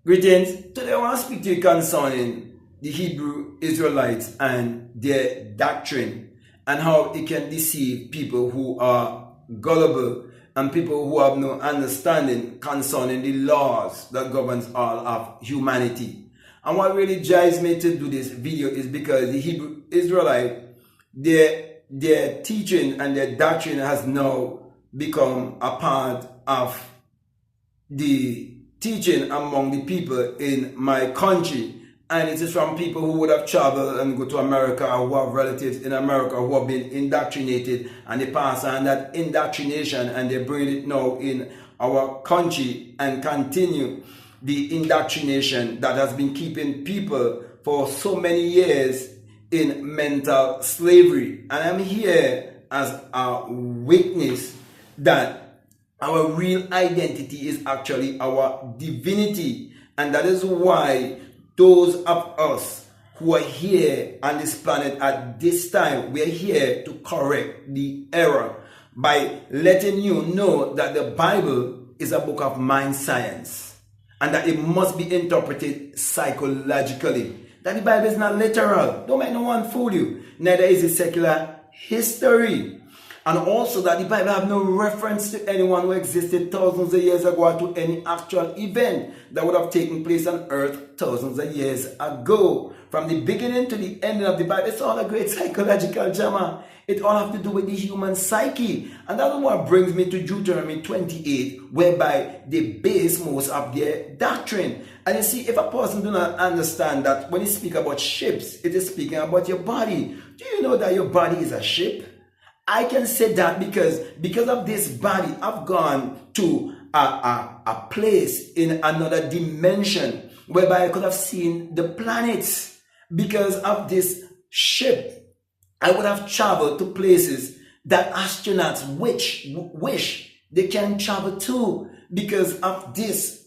Greetings. Today I want to speak to you concerning the Hebrew Israelites and their doctrine and how it can deceive people who are gullible and people who have no understanding concerning the laws that governs all of humanity. And what really drives me to do this video is because the Hebrew Israelite, their teaching and their doctrine has now become a part of the teaching among the people in my country, and it is from people who would have traveled and go to America, or who have relatives in America who have been indoctrinated, and they pass on that indoctrination and they bring it now in our country and continue the indoctrination that has been keeping people for so many years in mental slavery. And I'm here as a witness that our real identity is actually our divinity, and that is why those of us who are here on this planet at this time, we are here to correct the error by letting you know that the Bible is a book of mind science and that it must be interpreted psychologically. That the Bible is not literal. Don't make no one fool you. Neither is it secular history. And also that the Bible have no reference to anyone who existed thousands of years ago or to any actual event that would have taken place on earth thousands of years ago. From the beginning to the ending of the Bible, it's all a great psychological drama. It all have to do with the human psyche. And that's what brings me to Deuteronomy 28, whereby they base most of their doctrine. And you see, if a person do not understand that when you speak about ships, it is speaking about your body. Do you know that your body is a ship? I can say that because of this body, I've gone to a place in another dimension whereby I could have seen the planets. Because of this ship, I would have traveled to places that astronauts wish they can travel to. Because of this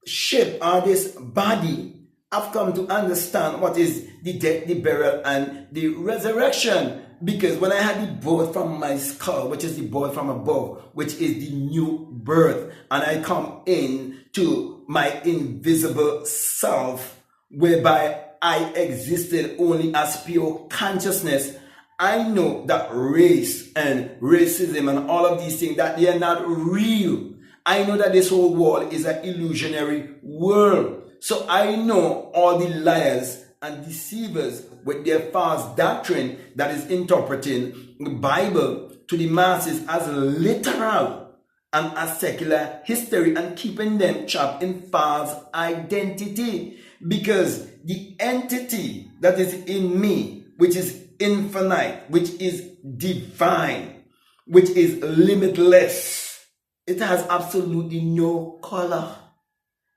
ship or this body, I've come to understand what is the death, the burial, and the resurrection. Because when I had the birth from my skull, which is the birth from above, which is the new birth, and I come in to my invisible self, whereby I existed only as pure consciousness, I know that race and racism and all of these things, that they are not real. I know that this whole world is an illusionary world. So I know all the liars and deceivers with their false doctrine that is interpreting the Bible to the masses as literal and as secular history and keeping them trapped in false identity. Because the entity that is in me, which is infinite, which is divine, which is limitless, it has absolutely no color.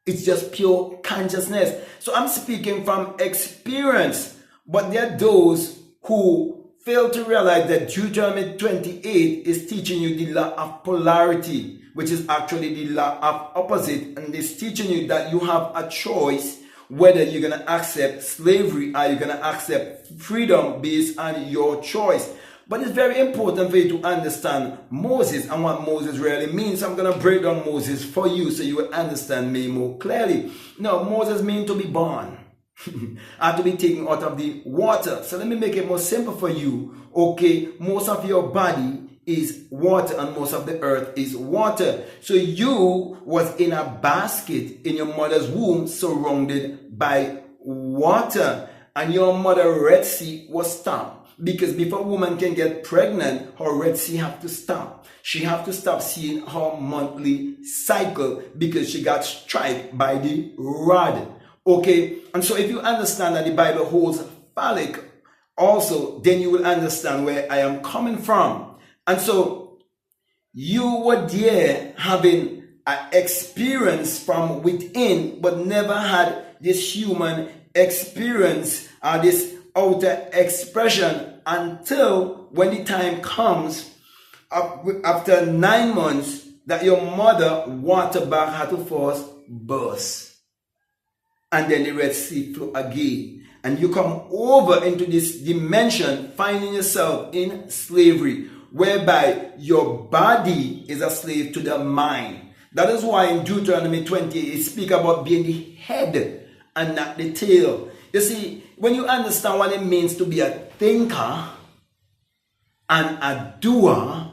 It's just pure consciousness. So I'm speaking from experience, but there are those who fail to realize that Deuteronomy 28 is teaching you the law of polarity, which is actually the law of opposite, and it's teaching you that you have a choice whether you're going to accept slavery or you're going to accept freedom based on your choice. But it's very important for you to understand Moses and what Moses really means. I'm going to break down Moses for you so you will understand me more clearly. Now, Moses means to be born, and to be taken out of the water. So let me make it more simple for you. Okay, most of your body is water and most of the earth is water. So you was in a basket in your mother's womb surrounded by water, and your mother Red Sea was stopped. Because before a woman can get pregnant, her Red Sea have to stop. She have to stop seeing her monthly cycle because she got struck by the rod. Okay, and so if you understand that the Bible holds phallic also, then you will understand where I am coming from. And so you were there having an experience from within, but never had this human experience or this outer expression until when the time comes after 9 months that your mother water bag had to first burst, and then the Red Sea flow again, and you come over into this dimension finding yourself in slavery, whereby your body is a slave to the mind. That is why in Deuteronomy 20, it speaks about being the head and not the tail. You see, when you understand what it means to be a thinker and a doer,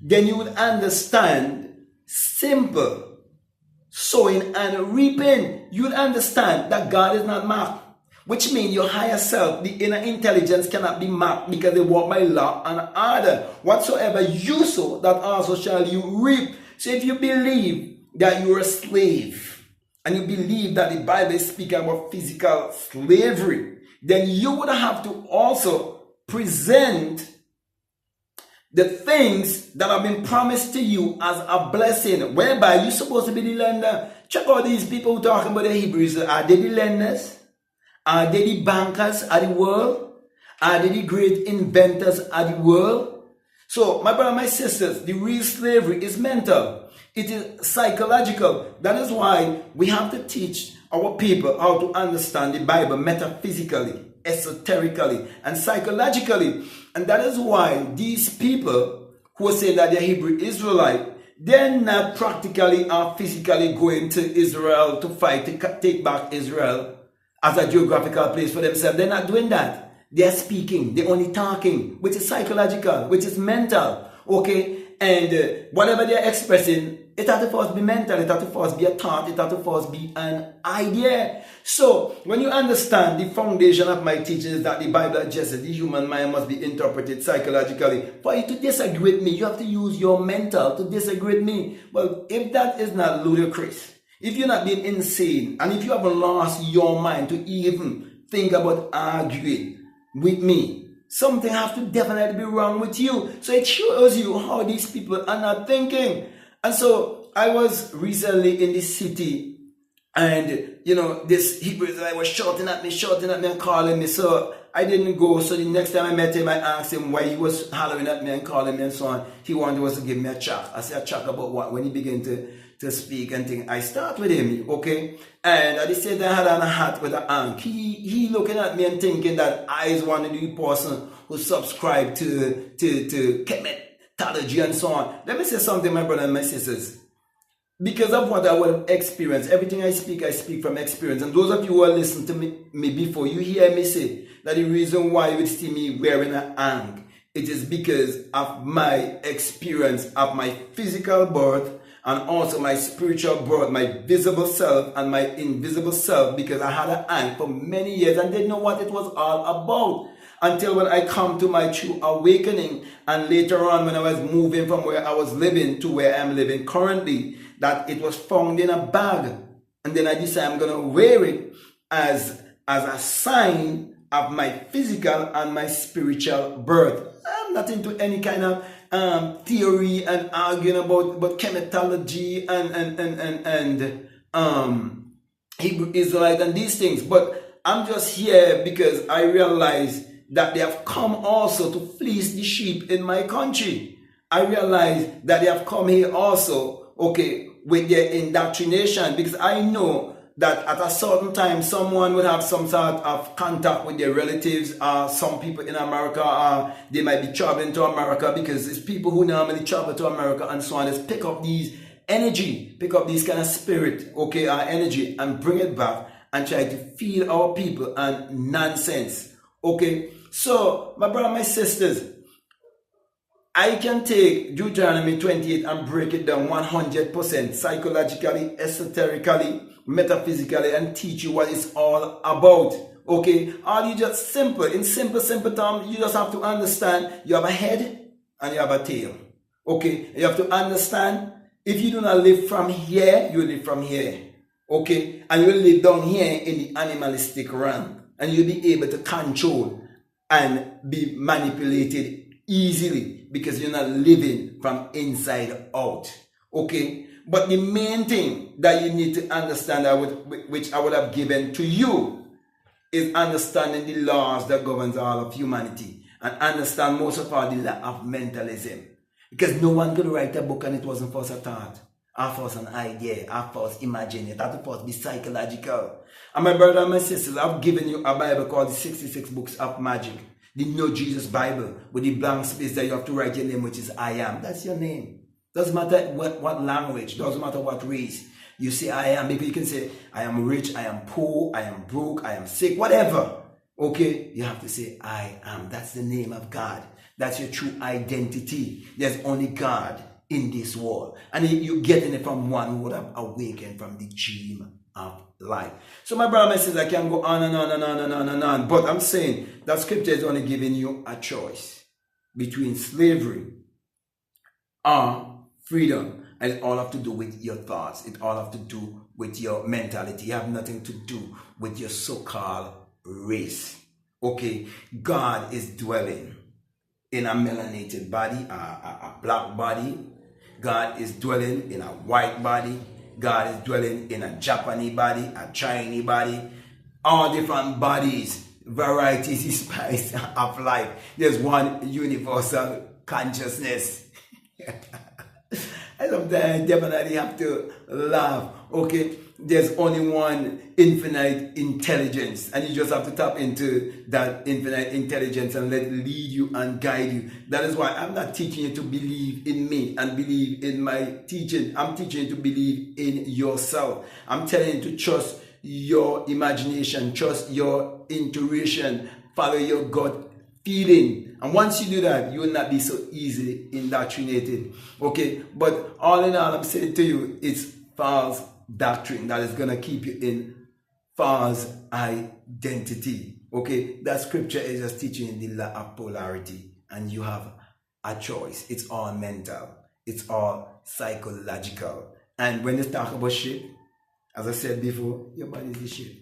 then you would understand simple sowing and reaping. You would understand that God is not mocked, which means your higher self, the inner intelligence, cannot be mocked, because they walk by law and order. Whatsoever you sow, that also shall you reap. So if you believe that you're a slave, and you believe that the Bible is speaking about physical slavery, then you would have to also present the things that have been promised to you as a blessing, whereby you're supposed to be the lender. Check out these people who talking about the Hebrews. Are they the lenders? Are they the bankers of the world? Are they the great inventors of the world? So, my brother, my sisters, the real slavery is mental. It is psychological. That is why we have to teach our people how to understand the Bible metaphysically, esoterically, and psychologically. And that is why these people who say that they're Hebrew Israelite, they're not practically or physically going to Israel to fight, to take back Israel as a geographical place for themselves. They're not doing that. They're speaking, they're only talking, which is psychological, which is mental, okay? And whatever they're expressing, it has to first be mental, it has to first be a thought, it has to first be an idea. So, when you understand the foundation of my teaching is that the Bible addresses the human mind must be interpreted psychologically. For you to disagree with me, you have to use your mental to disagree with me. Well, if that is not ludicrous, if you're not being insane, and if you haven't lost your mind to even think about arguing with me, something has to definitely be wrong with you. So it shows you how these people are not thinking. And so I was recently in this city, and this Hebrew Israelite was shouting at me and calling me. So I didn't go. So the next time I met him, I asked him why he was hollering at me and calling me and so on. He wanted us to give me a chat. I said, a chat about what? When he began to speak and think, I start with him, okay? And at the same time, I had on a hat with an ankh. He looking at me and thinking that I is one of the person who subscribed to chematology and so on. Let me say something, my brother and my sisters. Because of what I would have experienced, everything I speak from experience. And those of you who are listening to me before, you hear me say that the reason why you would see me wearing an ankh, it is because of my experience of my physical birth, and also my spiritual birth, my visible self and my invisible self, because I had an ankh for many years and didn't know what it was all about. Until when I come to my true awakening, and later on when I was moving from where I was living to where I'm living currently, that it was found in a bag. And then I decided I'm going to wear it as a sign of my physical and my spiritual birth. I'm not into any kind of theory and arguing about chematology and Hebrew Israelite and these things, but I'm just here because I realize that they have come also to fleece the sheep in my country. I realize that they have come here also, okay, with their indoctrination, because I know that at a certain time someone would have some sort of contact with their relatives, some people in America, they might be traveling to America, because it's people who normally travel to America and so on, just pick up these energy, pick up these kind of spirit, okay, our energy, and bring it back and try to feed our people and nonsense, okay? So, my brother, my sisters, I can take Deuteronomy 28 and break it down 100% psychologically, esoterically, metaphysically, and teach you what it's all about. Okay? All you just simple, in simple terms, you just have to understand you have a head and you have a tail. Okay? You have to understand, if you do not live from here, you live from here. Okay? And you will live down here in the animalistic realm. And you'll be able to control and be manipulated easily, because you're not living from inside out. Okay? But the main thing that you need to understand, which I would have given to you, is understanding the laws that governs all of humanity, and understand most of all the law of mentalism. Because no one could write a book and it wasn't first a thought, or first an idea, or first imagine it, had to first be psychological. And my brother and my sisters, I've given you a Bible called the 66 Books of Magic. The No Jesus Bible, with the blank space that you have to write your name, which is I am. That's your name. Doesn't matter what language, doesn't matter what race. You say I am, maybe you can say I am rich, I am poor, I am broke, I am sick, whatever. Okay, you have to say I am. That's the name of God. That's your true identity. There's only God in this world. And you're getting it from one who would have awakened from the dream of life. So my brother says I can go on and on and on and on and on. But I'm saying that scripture is only giving you a choice between slavery or freedom. And it all have to do with your thoughts. It all have to do with your mentality. You have nothing to do with your so-called race. Okay, God is dwelling in a melanated body, a black body. God is dwelling in a white body. God is dwelling in a Japanese body, a Chinese body, all different bodies, varieties, spice of life. There's one universal consciousness. I sometimes definitely have to laugh. Okay, there's only one infinite intelligence, and you just have to tap into that infinite intelligence and let it lead you and guide you. That is why I'm not teaching you to believe in me and believe in my teaching. I'm teaching you to believe in yourself. I'm telling you to trust your imagination, trust your intuition, follow your gut feeling. And once you do that, you will not be so easily indoctrinated. Okay, but all in all, I'm saying to you, it's false doctrine that is going to keep you in false identity. Okay, that scripture is just teaching the law of polarity, and you have a choice. It's all mental, it's all psychological. And when you talk about ship, as I said before, your body is the ship.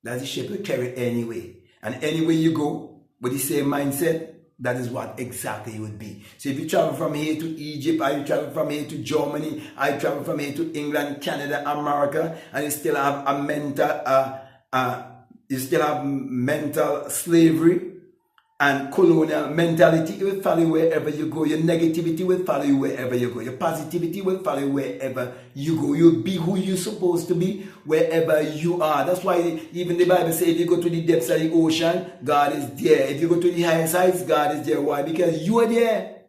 That's the ship you carry anyway. And anywhere you go with the same mindset, that is what exactly it would be. So if you travel from here to Egypt, or you travel from here to Germany, I travel from here to England, Canada, America, and you still have a mental slavery and colonial mentality. It will follow you wherever you go. Your negativity will follow you wherever you go. Your positivity will follow you wherever you go. You'll be who you're supposed to be wherever you are. That's why even the Bible says if you go to the depths of the ocean, God is there. If you go to the highest heights, God is there. Why? Because you are there.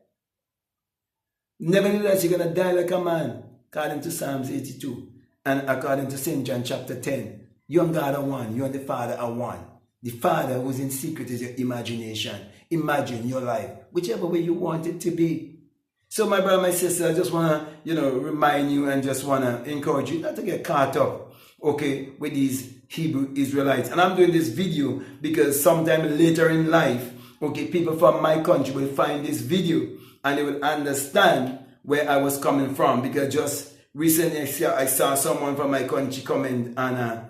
Nevertheless, you're going to die like a man, according to Psalms 82. And according to St. John chapter 10, you and God are one. You and the Father are one. The Father who's in secret is your imagination. Imagine your life, whichever way you want it to be. So my brother, my sister, I just want to, remind you and just want to encourage you not to get caught up, okay, with these Hebrew Israelites. And I'm doing this video because sometime later in life, okay, people from my country will find this video and they will understand where I was coming from. Because just recently I saw someone from my country comment and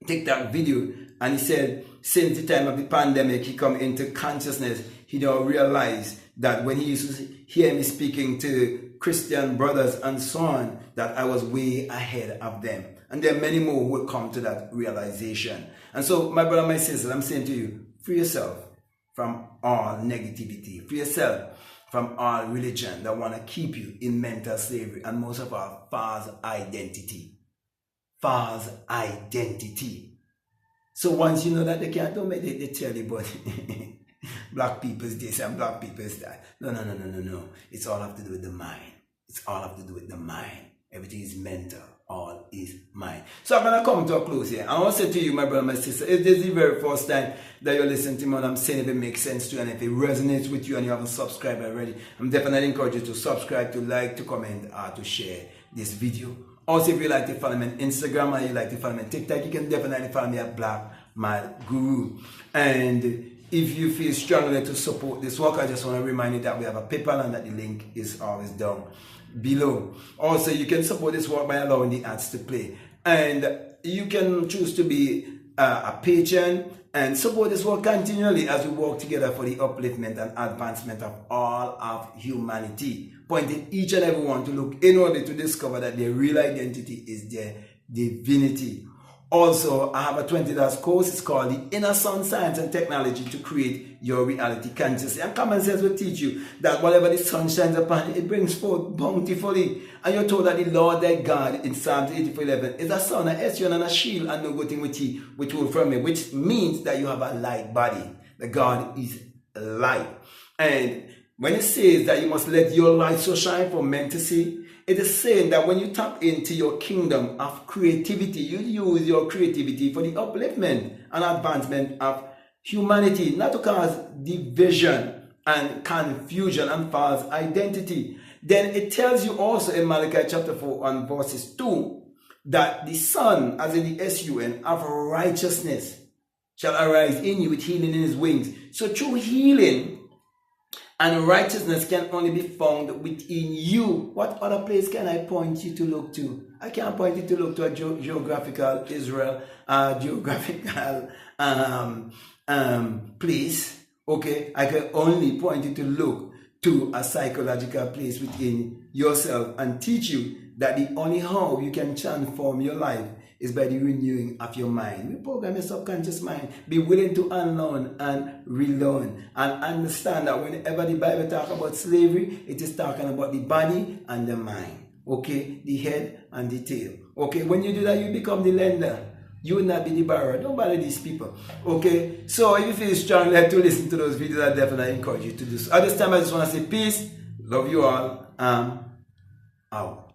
take that video, and he said since the time of the pandemic he come into consciousness. He don't realize that when he used to hear me speaking to Christian brothers and so on, that I was way ahead of them. And there are many more who will come to that realization. And so my brother, my sister, I'm saying to you, free yourself from all negativity, free yourself from all religion that want to keep you in mental slavery, and most of all, false identity. False identity. So once you know that, they can't do it, they tell you, but black people's this and black people's that. No. It's all have to do with the mind. It's all have to do with the mind. Everything is mental. All is mind. So I'm going to come to a close here. I want to say to you, my brother, my sister, if this is the very first time that you're listening to me and I'm saying, if it makes sense to you and if it resonates with you and you haven't subscribed already, I'm definitely encouraging you to subscribe, to like, to comment, or to share this video. Also, if you like to follow me on Instagram or you like to follow me on TikTok, you can definitely follow me at BlackMadGuru. And if you feel strongly to support this work, I just want to remind you that we have a PayPal and that the link is always down below. Also, you can support this work by allowing the ads to play. And you can choose to be a patron and support this work continually as we work together for the upliftment and advancement of all of humanity, pointing each and every one to look inwardly to discover that their real identity is their divinity. Also, I have a $20 course. It's called The Inner Sun Science and Technology to Create Your Reality Consciously. And common sense will teach you that whatever the sun shines upon, it brings forth bountifully. And you're told that the Lord thy God in Psalms 84:11 is a sun, a estrogen, and a shield, and no good thing with you, which will from me, which means that you have a light body. That God is light. And When it says that you must let your light so shine for men to see, it is saying that when you tap into your kingdom of creativity, you use your creativity for the upliftment and advancement of humanity, not to cause division and confusion and false identity. Then it tells you also in Malachi chapter 4 and verses 2 that the Son, as in the S-U-N, of righteousness shall arise in you with healing in his wings. So through healing and righteousness can only be found within you. What other place can I point you to look to? I can't point you to look to a geographical Israel, geographical place. Okay, I can only point you to look to a psychological place within yourself and teach you that the only how you can transform your life is by the renewing of your mind. Reprogram your subconscious mind. Be willing to unlearn and relearn, and understand that whenever the Bible talks about slavery, it is talking about the body and the mind. Okay, the head and the tail. Okay, when you do that, you become the lender. You will not be the borrower. Don't bother these people. Okay, so if you feel strong like to listen to those videos, I definitely encourage you to do so. At this time, I just want to say peace. Love you all. Out.